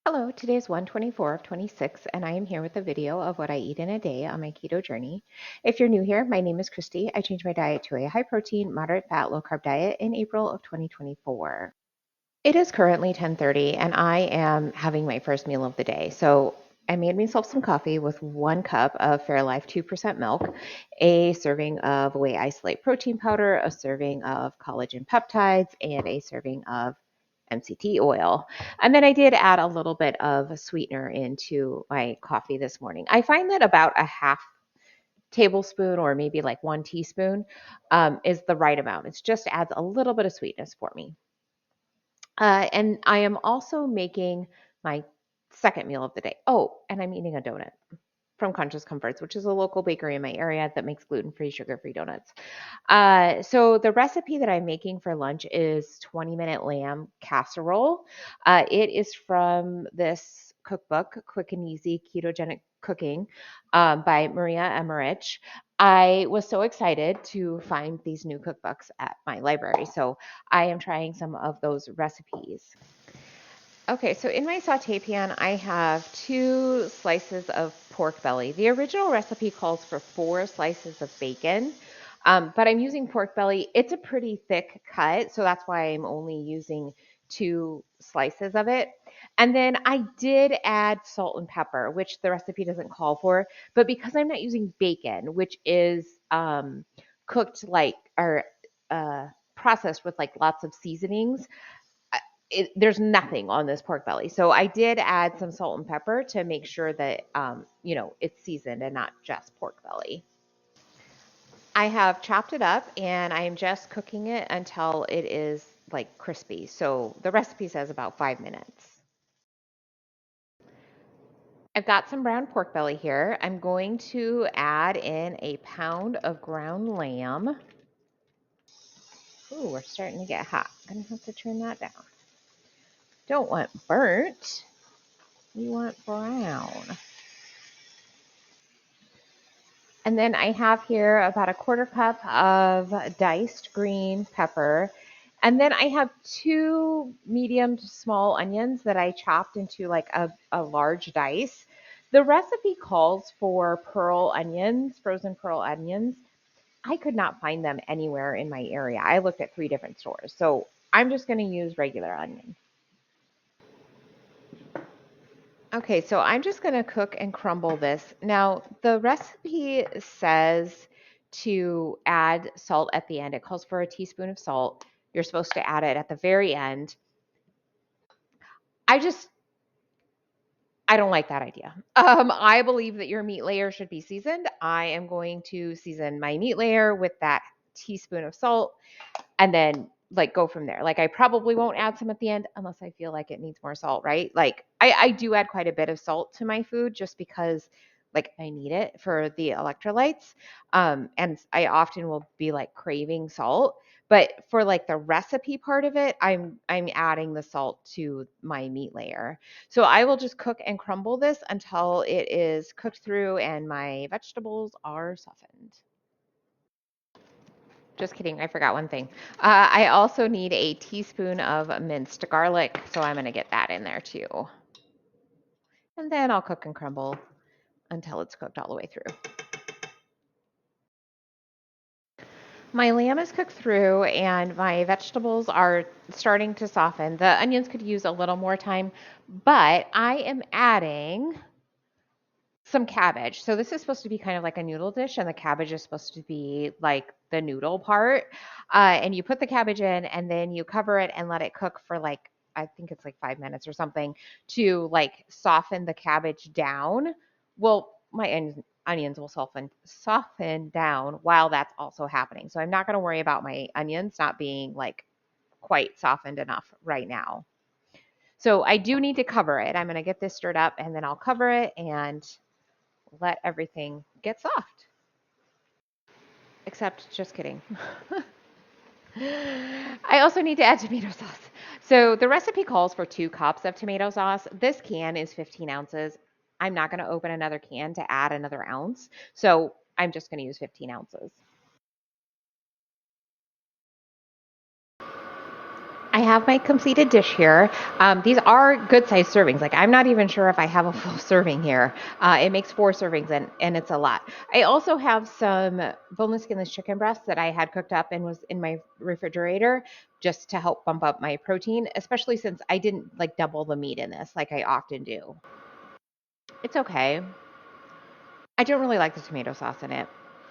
Hello, today is 1/24 of 26, and I am here with a video of what I eat in a day on my keto journey. If you're new here, my name is Christy. I changed my diet to a high protein, moderate fat, low carb diet in April of 2024. It is currently 10:30, and I am having my first meal of the day. So I made myself some coffee with 1 cup of Fairlife 2% milk, a serving of whey isolate protein powder, a serving of collagen peptides, and a serving of MCT oil. And then I did add a little bit of sweetener into my coffee this morning. I find that about a half tablespoon or maybe like 1 teaspoon is the right amount. It just adds a little bit of sweetness for me. And I am also making my second meal of the day. Oh, and I'm eating a donut from Conscious Comforts, which is a local bakery in my area that makes gluten-free, sugar-free donuts. So the recipe that I'm making for lunch is 20-minute lamb casserole. It is from this cookbook, Quick and Easy Ketogenic Cooking, by Maria Emmerich. I was so excited to find these new cookbooks at my library, so I am trying some of those recipes. Okay, so in my saute pan, I have 2 slices of pork belly. The original recipe calls for 4 slices of bacon, but I'm using pork belly. It's a pretty thick cut, so that's why I'm only using 2 slices of it. And then I did add salt and pepper, which the recipe doesn't call for, but because I'm not using bacon, which is cooked like or processed with like lots of seasonings, there's nothing on this pork belly. So I did add some salt and pepper to make sure that it's seasoned and not just pork belly. I have chopped it up and I am just cooking it until it is like crispy. So the recipe says about 5 minutes. I've got some brown pork belly here. I'm going to add in a pound of ground lamb. Ooh, we're starting to get hot. I'm gonna have to turn that down. Don't want burnt. You want brown. And then I have here about a 1/4 cup of diced green pepper. And then I have 2 medium to small onions that I chopped into like a large dice. The recipe calls for pearl onions, frozen pearl onions. I could not find them anywhere in my area. I looked at 3 different stores. So I'm just going to use regular onion. Okay, so I'm just going to cook and crumble this. Now, the recipe says to add salt at the end. It calls for a teaspoon of salt. You're supposed to add it at the very end. I just, I don't like that idea. I believe that your meat layer should be seasoned. I am going to season my meat layer with that teaspoon of salt and then like go from there. Like I probably won't add some at the end unless I feel like it needs more salt, right? Like I do add quite a bit of salt to my food just because like I need it for the electrolytes. And I often will be like craving salt. But for like the recipe part of it, I'm adding the salt to my meat layer. So I will just cook and crumble this until it is cooked through and my vegetables are softened. Just kidding. I forgot one thing. I also need a teaspoon of minced garlic, so I'm going to get that in there too. And then I'll cook and crumble until it's cooked all the way through. My lamb is cooked through and my vegetables are starting to soften. The onions could use a little more time, but I am adding some cabbage. So this is supposed to be kind of like a noodle dish, and the cabbage is supposed to be like the noodle part. And you put the cabbage in, and then you cover it and let it cook for like I think it's like 5 minutes or something to like soften the cabbage down. Well, my onions will soften down while that's also happening. So I'm not going to worry about my onions not being like quite softened enough right now. So I do need to cover it. I'm going to get this stirred up and then I'll cover it and let everything get soft. Except, just kidding. I also need to add tomato sauce. So the recipe calls for 2 cups of tomato sauce. This can is 15 ounces. I'm not going to open another can to add another ounce. So I'm just going to use 15 ounces. I have my completed dish here. These are good sized servings. Like, I'm not even sure if I have a full serving here. It makes 4 servings, and it's a lot. I also have some boneless skinless chicken breasts that I had cooked up and was in my refrigerator just to help bump up my protein, especially since I didn't like double the meat in this like I often do. It's okay. I don't really like the tomato sauce in it.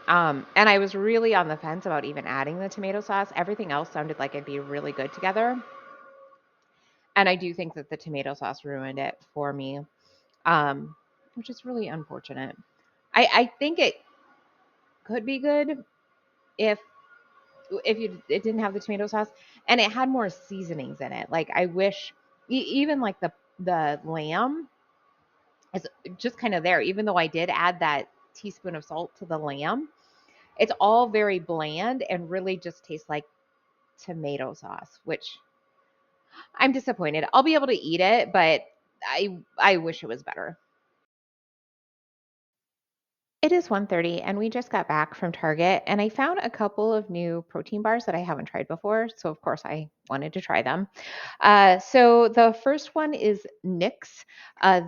And I was really on the fence about even adding the tomato sauce. Everything else sounded like it'd be really good together. And I do think that the tomato sauce ruined it for me, which is really unfortunate. I think it could be good if it didn't have the tomato sauce and it had more seasonings in it. Like, I wish even like the lamb is just kind of there. Even though I did add that teaspoon of salt to the lamb, it's all very bland and really just tastes like tomato sauce, which I'm disappointed. I'll be able to eat it, but I wish it was better. It is 1:30 and we just got back from Target and I found a couple of new protein bars that I haven't tried before. So of course I wanted to try them. So the first one is Nix.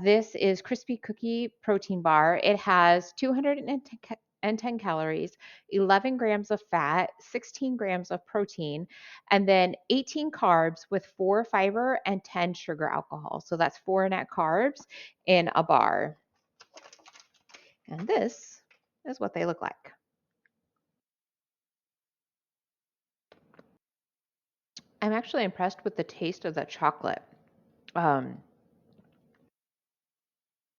This is crispy cookie protein bar. It has 210 calories, 11 grams of fat, 16 grams of protein, and then 18 carbs with 4 fiber and 10 sugar alcohol. So that's 4 net carbs in a bar. And this is what they look like. I'm actually impressed with the taste of the chocolate. Um,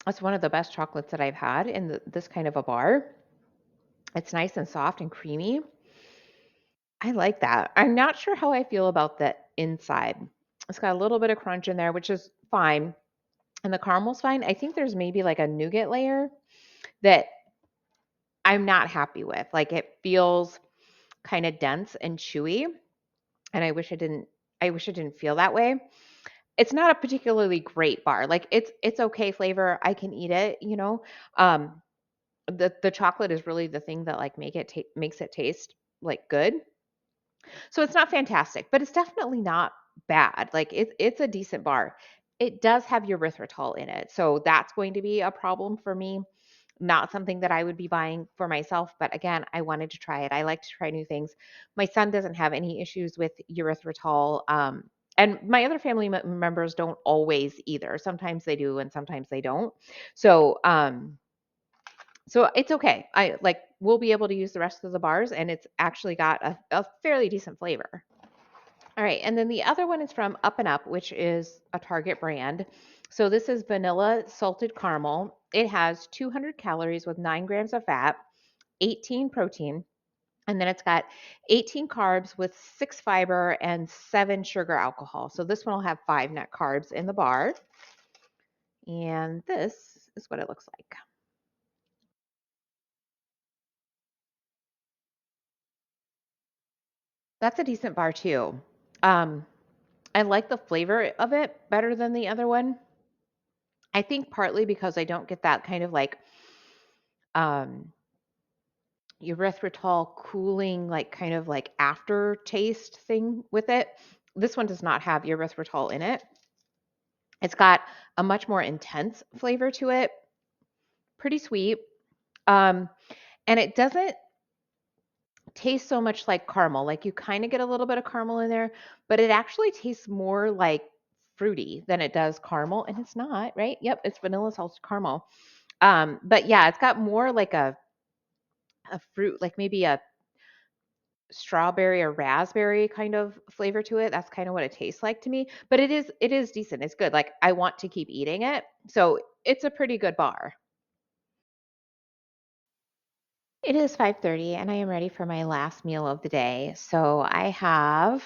it's one of the best chocolates that I've had in this kind of a bar. It's nice and soft and creamy. I like that. I'm not sure how I feel about the inside. It's got a little bit of crunch in there, which is fine. And the caramel's fine. I think there's maybe like a nougat layer that I'm not happy with. Like, it feels kind of dense and chewy, and I wish it didn't feel that way. It's not a particularly great bar. Like, it's okay flavor. I can eat it. Um, the chocolate is really the thing that like makes it taste like good. So it's not fantastic, but it's definitely not bad. Like, it's a decent bar. It does have erythritol in it, so that's going to be a problem for me. Not something that I would be buying for myself, but again, I wanted to try it. I like to try new things. My son doesn't have any issues with erythritol, and my other family members don't always either. Sometimes they do, and sometimes they don't. So, so it's okay. I like we'll be able to use the rest of the bars, and it's actually got a fairly decent flavor. All right, and then the other one is from Up and Up, which is a Target brand. So this is vanilla salted caramel. It has 200 calories with 9 grams of fat, 18 protein, and then it's got 18 carbs with 6 fiber and 7 sugar alcohol. So this one will have 5 net carbs in the bar. And this is what it looks like. That's a decent bar too. Um, I like the flavor of it better than the other one. I think partly because I don't get that kind of like um, erythritol cooling, like kind of like aftertaste thing with it. This one does not have erythritol in it. It's got a much more intense flavor to it, pretty sweet. Um, and it doesn't taste so much like caramel. Like, you kind of get a little bit of caramel in there, but it actually tastes more like fruity than it does caramel. And it's not, right? Yep, it's vanilla salted caramel. But yeah, it's got more like a fruit, like maybe a strawberry or raspberry kind of flavor to it. That's kind of what it tastes like to me. But it is decent. It's good. Like, I want to keep eating it. So it's a pretty good bar. It is 5:30 and I am ready for my last meal of the day. So I have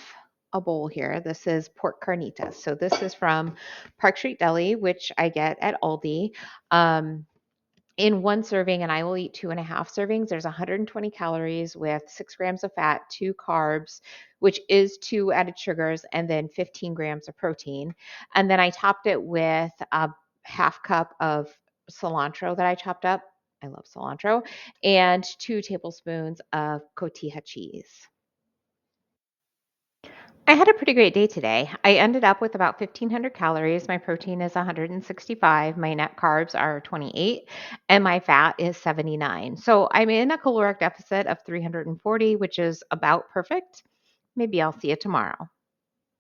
a bowl here. This is pork carnitas. So this is from Park Street Deli, which I get at Aldi. Um, in one serving, and I will eat 2.5 servings. There's 120 calories with 6 grams of fat, 2 carbs, which is 2 added sugars, and then 15 grams of protein. And then I topped it with a half cup of cilantro that I chopped up. I love cilantro, and 2 tablespoons of cotija cheese. I had a pretty great day today. I ended up with about 1,500 calories. My protein is 165. My net carbs are 28, and my fat is 79. So I'm in a caloric deficit of 340, which is about perfect. Maybe I'll see you tomorrow.